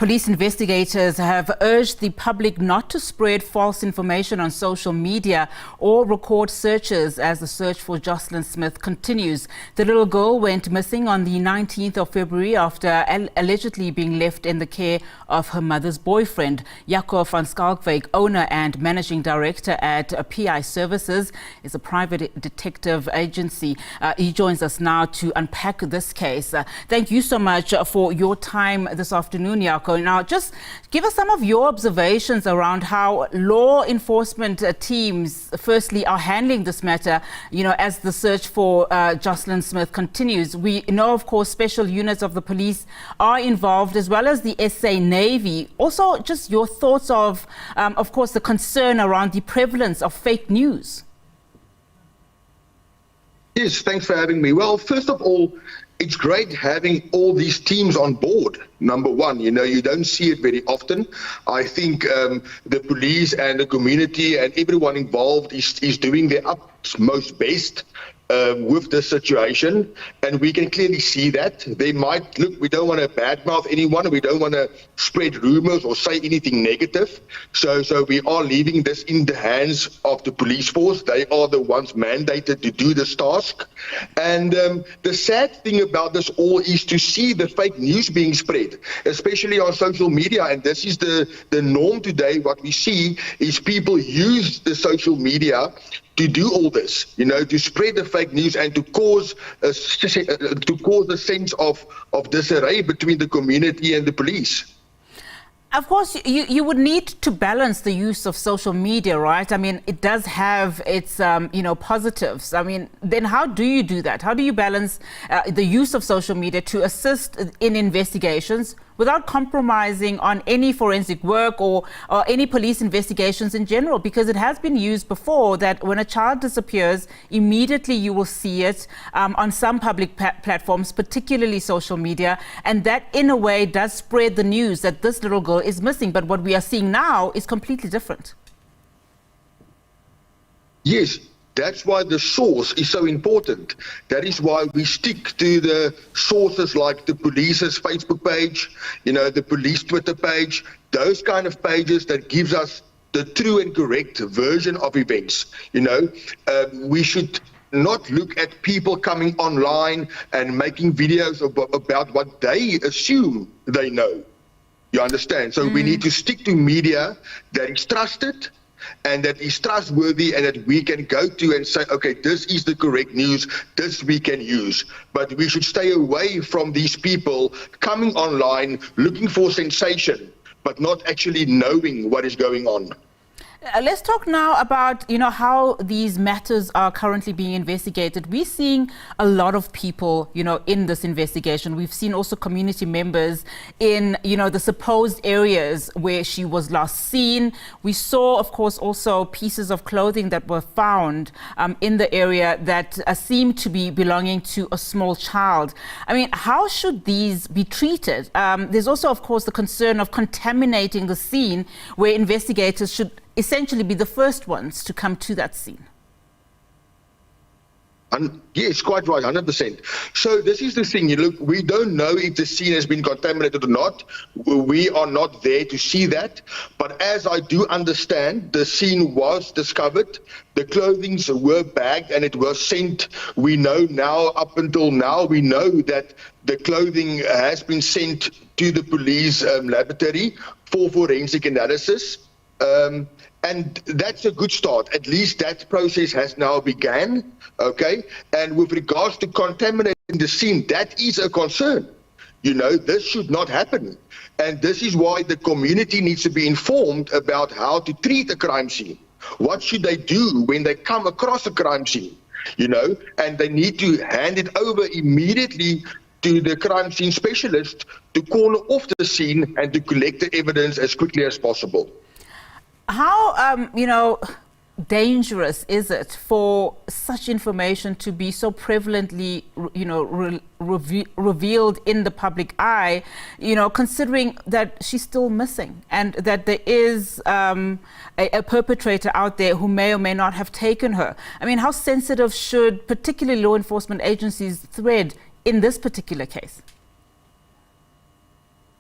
Police investigators have urged the public not to spread false information on social media or record searches as the search for Joslin Smith continues. The little girl went missing on the 19th of February after allegedly being left in the care of her mother's boyfriend. Jaco van Schalkwyk, owner and managing director at PI Services, is a private detective agency. He joins us now to unpack this case. Thank you so much for your time this afternoon, Jaco. Now, just give us some of your observations around how law enforcement teams, firstly, are handling this matter, as the search for Joslin Smith continues. We know, of course, special units of the police are involved, as well as the SA Navy. Also, just your thoughts of course, the concern around the prevalence of fake news. Yes, thanks for having me. Well, first of all, it's great having all these teams on board. Number one, you don't see it very often. I think the police and the community and everyone involved is doing their utmost best with the situation, and we can clearly see that. They might look, we don't want to badmouth anyone, we don't want to spread rumors or say anything negative. So we are leaving this in the hands of the police force. They are the ones mandated to do this task. And the sad thing about this all is to see the fake news being spread, especially on social media. And this is the norm today. What we see is people use the social media to do all this, to spread the fake news and to cause a sense of disarray between the community and the police. Of course, you would need to balance the use of social media, right? I mean, it does have its, positives. I mean, then how do you do that? How do you balance the use of social media to assist in investigations without compromising on any forensic work or any police investigations in general? Because it has been used before that when a child disappears, immediately you will see it on some public platforms, particularly social media, and that in a way does spread the news that this little girl is missing. But what we are seeing now is completely different. Yes. That's why the source is so important. That is why we stick to the sources like the police's Facebook page, the police Twitter page, those kind of pages that gives us the true and correct version of events. We should not look at people coming online and making videos about what they assume they know. You understand? So we need to stick to media that is trusted and that is trustworthy, and that we can go to and say, okay, this is the correct news, this we can use. But we should stay away from these people coming online looking for sensation, but not actually knowing what is going on. Let's talk now about, how these matters are currently being investigated. We're seeing a lot of people, in this investigation. We've seen also community members in, the supposed areas where she was last seen. We saw, of course, also pieces of clothing that were found in the area that seemed to be belonging to a small child. I mean, how should these be treated? There's also, of course, the concern of contaminating the scene, where investigators should essentially be the first ones to come to that scene. Yes, quite right, 100%. So this is the thing, look, we don't know if the scene has been contaminated or not. We are not there to see that. But as I do understand, the scene was discovered, the clothing were bagged and it was sent. We know now, up until now, we know that the clothing has been sent to the police laboratory for forensic analysis. And that's a good start. At least that process has now begun, okay? And with regards to contaminating the scene, that is a concern. This should not happen. And this is why the community needs to be informed about how to treat a crime scene. What should they do when they come across a crime scene, And they need to hand it over immediately to the crime scene specialist to corner off the scene and to collect the evidence as quickly as possible. How, dangerous is it for such information to be so prevalently, revealed in the public eye, considering that she's still missing and that there is a perpetrator out there who may or may not have taken her? I mean, how sensitive should particularly law enforcement agencies thread in this particular case?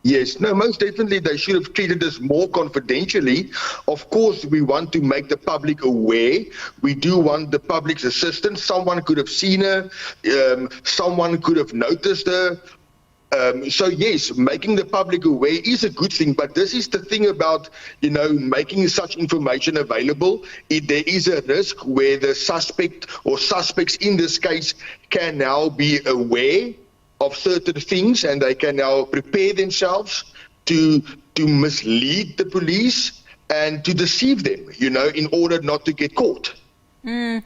Yes, no, most definitely they should have treated this more confidentially. Of course, we want to make the public aware. We do want the public's assistance. Someone could have seen her, someone could have noticed her. So yes, making the public aware is a good thing, but this is the thing about, making such information available. There is a risk where the suspect or suspects in this case can now be aware of certain things, and they can now prepare themselves to mislead the police and to deceive them, in order not to get caught. And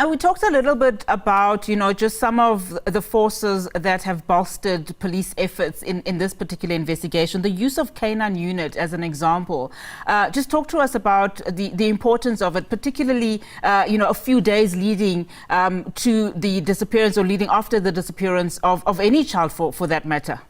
we talked a little bit about, just some of the forces that have bolstered police efforts in this particular investigation. The use of canine unit as an example. Just talk to us about the importance of it, particularly, a few days leading to the disappearance or leading after the disappearance of any child for that matter.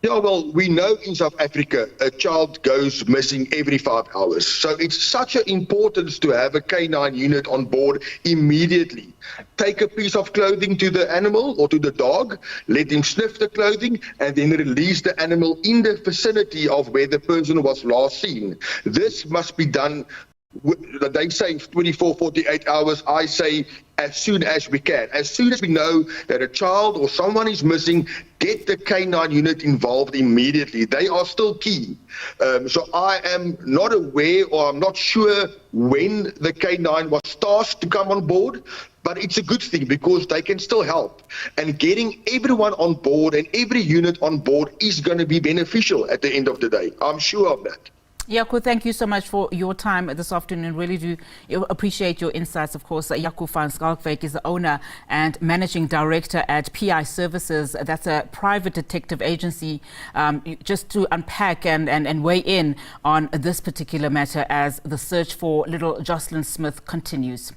Yeah, well, we know in South Africa a child goes missing every 5 hours. So it's such an importance to have a canine unit on board immediately. Take a piece of clothing to the animal or to the dog, let him sniff the clothing, and then release the animal in the vicinity of where the person was last seen. This must be done. They say 24, 48 hours. I say as soon as we can. As soon as we know that a child or someone is missing, get the canine unit involved immediately. They are still key. So I am not aware, or I'm not sure when the canine was tasked to come on board, but it's a good thing because they can still help. And getting everyone on board and every unit on board is going to be beneficial at the end of the day. I'm sure of that. Jaco, thank you so much for your time this afternoon. Really do appreciate your insights. Of course, Jaco van Schalkwyk is the owner and managing director at PI Services. That's a private detective agency, just to unpack and weigh in on this particular matter as the search for little Joslin Smith continues.